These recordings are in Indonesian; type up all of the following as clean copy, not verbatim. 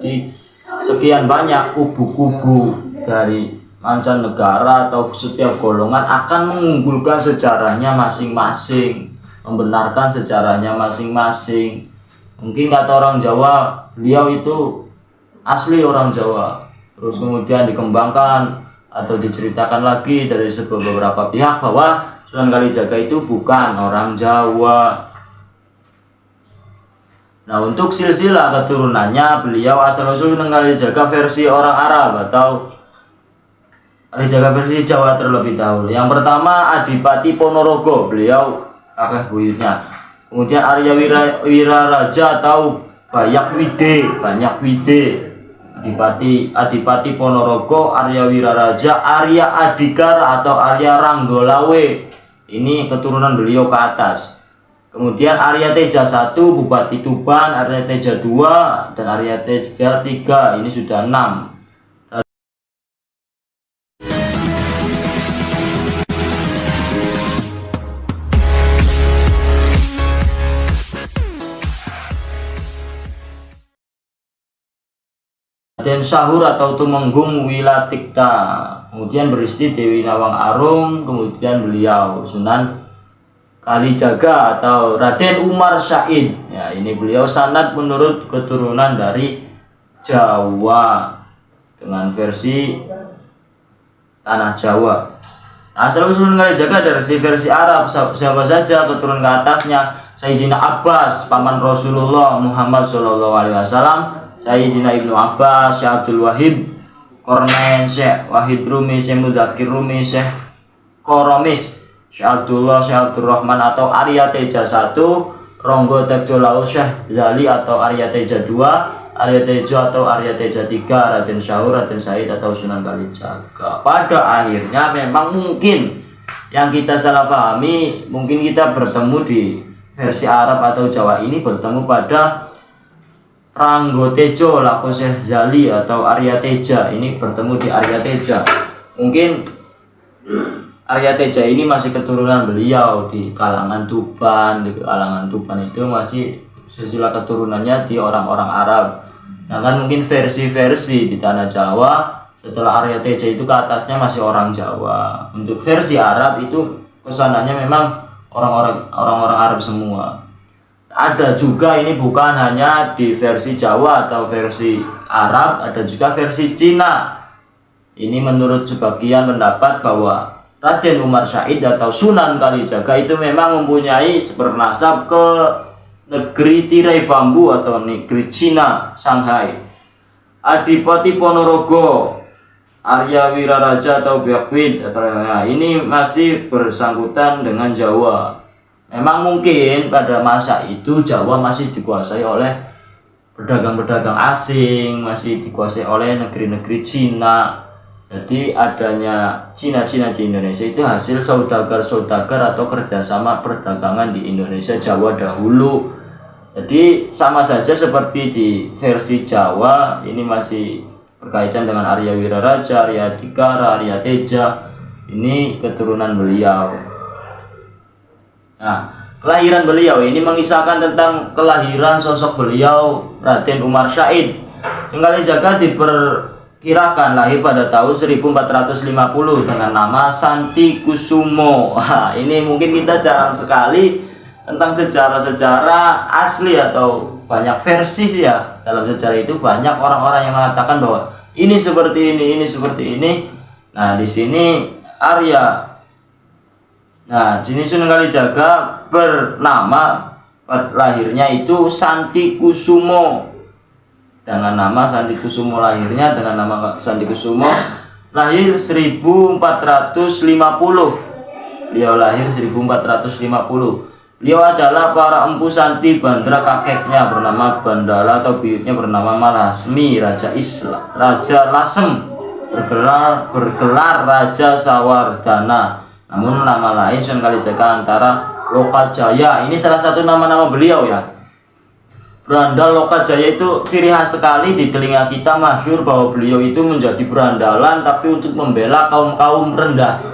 Jadi sekian banyak kubu-kubu dari mancanegara atau setiap golongan akan mengunggulkan sejarahnya masing-masing, membenarkan sejarahnya masing-masing. Mungkin kata orang Jawa, beliau itu asli orang Jawa, terus kemudian dikembangkan atau diceritakan lagi dari beberapa pihak bahwa Sunan Kalijaga itu bukan orang Jawa. Nah, untuk silsilah keturunannya, beliau asal-usul Sunan Kalijaga versi orang Arab atau Kalijaga versi Jawa terlebih dahulu. Yang pertama Adipati Ponorogo, beliau kakek buyutnya. Kemudian Arya Wiraraja atau Banyak Wide. Adipati Ponorogo, Arya Wiraraja, Arya Adhikara atau Arya Ranggolawe. Ini keturunan beliau ke atas. Kemudian Arya Teja 1, Bupati Tuban, Arya Teja 2, dan Arya Teja 3. Ini sudah 6. Raden Sahur atau Tumenggung Wilatikta, kemudian beristri Dewi Nawang Arum, kemudian beliau Sunan Kalijaga atau Raden Umar Said. Ya, ini beliau sanad menurut keturunan dari Jawa dengan versi tanah Jawa. Asal-usul Kalijaga dari versi Arab, siapa saja keturunan ke atasnya? Sayyidina Abbas, paman Rasulullah Muhammad SAW, Sayyidina Ibnu Abbas, Syekh Abdul Wahid Kornen, Syekh Wahid Rumi, Syekh Mudakir Rumi, Syekh Koromis, Syekh Abdullah, Syekh Abdul Rahman atau Arya Teja 1, Ronggo Tekjolau, Syekh Zali atau Arya Teja 2, Arya Teja atau Arya Teja 3, Raden Sahur, Raden Said atau Sunan Kalijaga. Pada akhirnya memang mungkin yang kita salah pahami, mungkin kita bertemu di versi Arab atau Jawa ini bertemu pada Ranggo Tejo Lako Syekh Zali atau Arya Teja. Ini bertemu di Arya Teja. Mungkin Arya Teja ini masih keturunan beliau di kalangan Tuban. Di kalangan Tuban itu masih silsilah keturunannya di orang-orang Arab. Sedangkan mungkin versi-versi di tanah Jawa setelah Arya Teja itu ke atasnya masih orang Jawa. Untuk versi Arab itu kesananya memang orang-orang Arab semua. Ada juga, ini bukan hanya di versi Jawa atau versi Arab, ada juga versi Cina. Ini menurut sebagian pendapat bahwa Raden Umar Said atau Sunan Kalijaga itu memang mempunyai bernasab ke negeri tirai bambu atau negeri Cina, Shanghai. Adipati Ponorogo, Arya Wiraraja atau Byakwid, ini masih bersangkutan dengan Jawa. Memang mungkin pada masa itu Jawa masih dikuasai oleh pedagang-pedagang asing, masih dikuasai oleh negeri-negeri Cina. Jadi adanya Cina-Cina di Indonesia itu hasil saudagar-saudagar atau kerjasama perdagangan di Indonesia Jawa dahulu. Jadi sama saja seperti di versi Jawa, ini masih berkaitan dengan Arya Wiraraja, Arya Adhikara, Arya Teja. Ini keturunan beliau. Nah, kelahiran beliau ini mengisahkan tentang kelahiran sosok beliau Raden Umar Said. Sunan Kalijaga diperkirakan lahir pada tahun 1450 dengan nama Santi Kusumo. Nah, ini mungkin kita jarang sekali tentang sejarah-sejarah asli atau banyak versi sih ya. Dalam sejarah itu banyak orang-orang yang mengatakan bahwa ini seperti ini seperti ini. Nah, di sini Sunan Kalijaga bernama lahirnya itu Santi Kusumo. Dengan nama Santi Kusumo lahirnya, dengan nama Santi Kusumo lahir 1450. Beliau lahir 1450. Beliau adalah para empu Santi Bandra, kakeknya bernama Bandala atau buyutnya bernama Malasmi, Raja Lasem, bergelar Raja Sawardana. Namun nama lain Sunan Kalijaga antara Lokajaya. Ini salah satu nama-nama beliau ya. Berandal Lokajaya itu ciri khas sekali di telinga kita, masyhur bahwa beliau itu menjadi berandalan tapi untuk membela kaum-kaum rendah.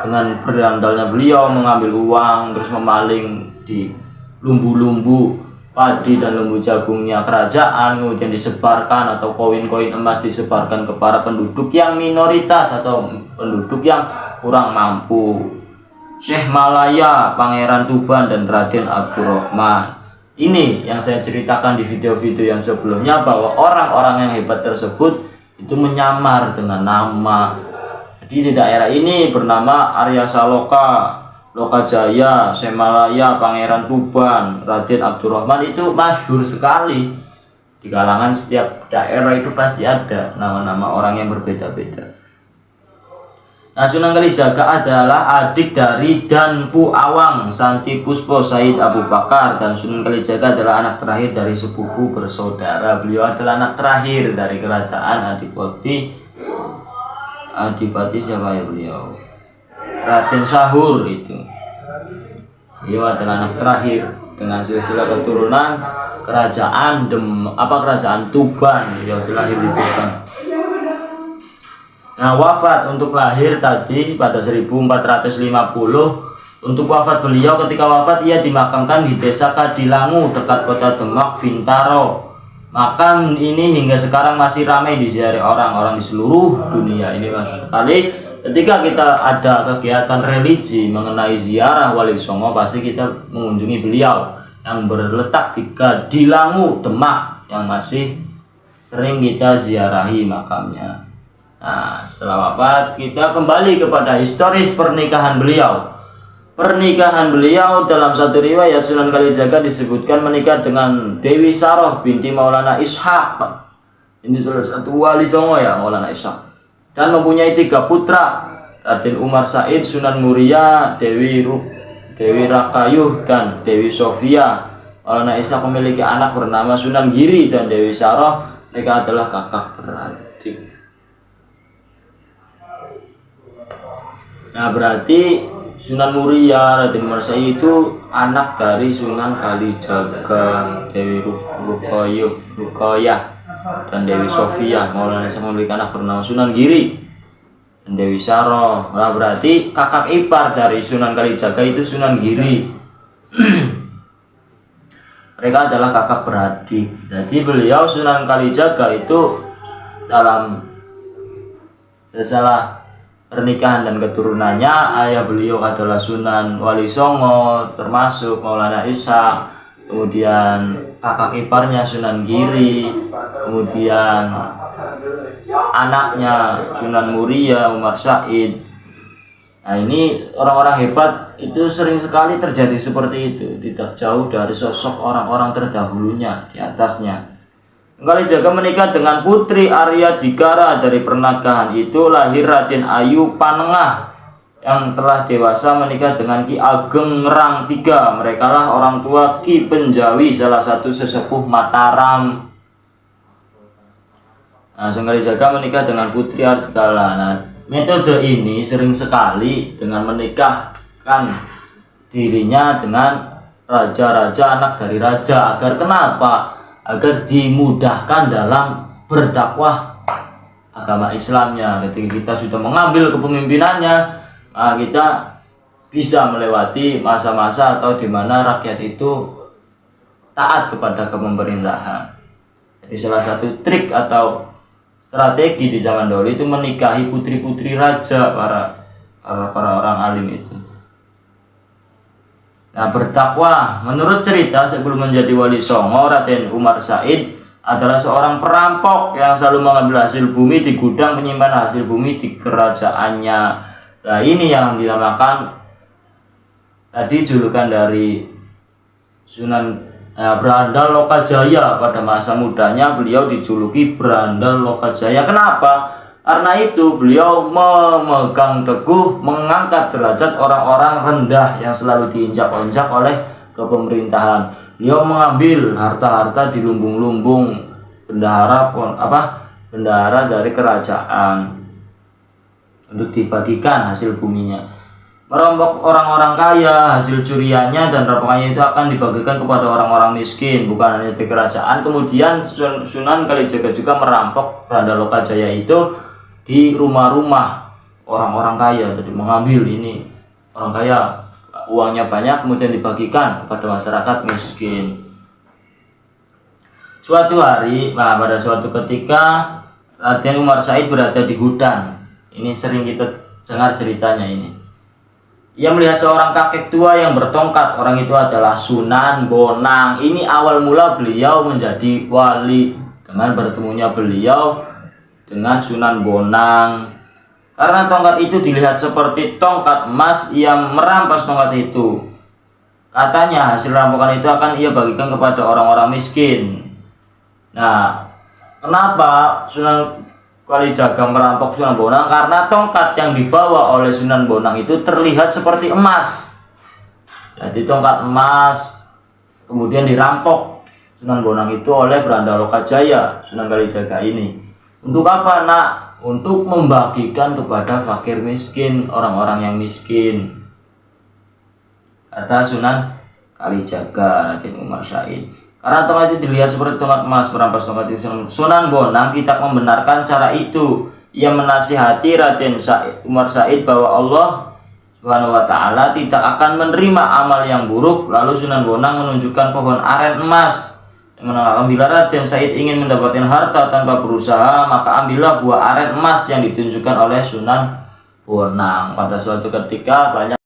Dengan berandalnya beliau mengambil uang, terus memaling di lumbu-lumbu padi dan lembu jagungnya kerajaan, kemudian disebarkan, atau koin-koin emas disebarkan ke para penduduk yang minoritas atau penduduk yang kurang mampu. Syekh Malaya, Pangeran Tuban, dan Raden Abdurrahman. Ini yang saya ceritakan di video-video yang sebelumnya, bahwa orang-orang yang hebat tersebut itu menyamar dengan nama. Jadi di daerah ini bernama Arya Saloka, Lokajaya, Syekh Malaya, Pangeran Tuban, Raden Abdurrahman, itu masyhur sekali. Di kalangan setiap daerah itu pasti ada nama-nama orang yang berbeda-beda. Nah, Sunan Kalijaga adalah adik dari Danpu Awang, Santi Puspo, Said Abu Bakar, dan Sunan Kalijaga adalah anak terakhir dari sepupu bersaudara. Beliau adalah anak terakhir dari kerajaan Adipati siapa ya beliau? Raden Sahur itu. Beliau adalah anak terakhir dengan silsilah keturunan kerajaan Tuban. Beliau lahir di Tuban. Nah, wafat untuk lahir tadi pada 1450. Untuk wafat beliau, ketika wafat ia dimakamkan di desa Kadilangu dekat kota Demak, Bintaro. Makam ini hingga sekarang masih ramai diziarahi orang-orang di seluruh dunia. Ini maksud sekali, ketika kita ada kegiatan religi mengenai ziarah Wali Songo, pasti kita mengunjungi beliau yang berletak di Kadilangu, Demak, yang masih sering kita ziarahi makamnya. Nah, setelah wafat kita kembali kepada historis pernikahan beliau. Pernikahan beliau dalam satu riwayat Sunan Kalijaga disebutkan menikah dengan Dewi Saroh binti Maulana Ishaq. Ini salah satu wali songo ya, Maulana Ishaq. Dan mempunyai 3 putra, Raden Umar Said, Sunan Muria, Dewi Rakayuh, dan Dewi Sofia. Maulana Ishaq memiliki anak bernama Sunan Giri dan Dewi Saroh. Mereka adalah kakak beradik. Nah, berarti Sunan Muria, Raden Umar Said itu anak dari Sunan Kalijaga, Dewi Rukayah, dan Dewi Sofia. Maulana Ishaq memiliki anak bernama Sunan Giri dan Dewi Saroh. Nah, berarti kakak ipar dari Sunan Kalijaga itu Sunan Giri. Mereka adalah kakak beradik. Jadi beliau Sunan Kalijaga itu dalam masalah pernikahan dan keturunannya, ayah beliau adalah Sunan Wali Songo, termasuk Maulana Ishaq, kemudian kakak iparnya Sunan Giri, kemudian anaknya Sunan Muria, Umar Said. Nah, ini orang-orang hebat itu sering sekali terjadi seperti itu, tidak jauh dari sosok orang-orang terdahulunya di atasnya. Kalijaga menikah dengan Putri Arya Digara. Dari pernikahan itu lahir Raden Ayu Panengah yang telah dewasa menikah dengan Ki Ageng Ngerang III. Mereka lah orang tua Ki Penjawi, salah satu sesepuh Mataram. Nah, Sunan Kalijaga menikah dengan Putri Arya Digara. Nah, metode ini sering sekali dengan menikahkan dirinya dengan raja-raja, anak dari raja. Agar kenapa? Agar dimudahkan dalam berdakwah agama Islamnya. Ketika kita sudah mengambil kepemimpinannya, kita bisa melewati masa-masa atau di mana rakyat itu taat kepada pemerintahan. Jadi salah satu trik atau strategi di zaman dahulu itu menikahi putri-putri raja, para orang alim itu. Nah, berdakwah. Menurut cerita, sebelum menjadi Wali Songo, Raden Umar Said adalah seorang perampok yang selalu mengambil hasil bumi di gudang penyimpanan hasil bumi di kerajaannya. Nah, ini yang dinamakan tadi julukan dari Sunan Berandal Lokajaya. Pada masa mudanya beliau dijuluki Berandal Lokajaya. Kenapa? Karena itu beliau memegang teguh mengangkat derajat orang-orang rendah yang selalu diinjak-injak oleh kepemerintahan. Beliau mengambil harta-harta di lumbung-lumbung bendahara dari kerajaan untuk dibagikan hasil buminya. Merampok orang-orang kaya, hasil curiannya dan rampokannya itu akan dibagikan kepada orang-orang miskin, bukan hanya di kerajaan. Kemudian Sunan Kalijaga juga merampok Berandal Lokajaya itu di rumah-rumah orang-orang kaya. Jadi mengambil ini orang kaya, uangnya banyak, kemudian dibagikan kepada masyarakat miskin. Suatu hari, nah pada suatu ketika Raden Umar Said berada di hutan. Ini sering kita dengar ceritanya ini. Ia melihat seorang kakek tua yang bertongkat. Orang itu adalah Sunan Bonang. Ini awal mula beliau menjadi wali, dengan bertemunya beliau dengan Sunan Bonang. Karena tongkat itu dilihat seperti tongkat emas, ia merampas tongkat itu. Katanya hasil rampokan itu akan ia bagikan kepada orang-orang miskin. Nah, kenapa Sunan Kalijaga merampok Sunan Bonang? Karena tongkat yang dibawa oleh Sunan Bonang itu terlihat seperti emas. Jadi tongkat emas kemudian dirampok Sunan Bonang itu oleh Branda Lokajaya, Sunan Kalijaga ini. Untuk apa, nak? Untuk membagikan kepada fakir miskin, orang-orang yang miskin, kata Sunan Kalijaga Raden Umar Said. Karena tongkat itu dilihat seperti tongkat emas, merampas tongkat itu. Sunan Bonang tidak membenarkan cara itu. Ia menasihati Raden Umar Said bahwa Allah Subhanahu wa Ta'ala tidak akan menerima amal yang buruk. Lalu Sunan Bonang menunjukkan pohon aren emas. Bila Raden Said ingin mendapatkan harta tanpa berusaha, maka ambillah buah aren emas yang ditunjukkan oleh Sunan Bonang. Pada suatu ketika banyak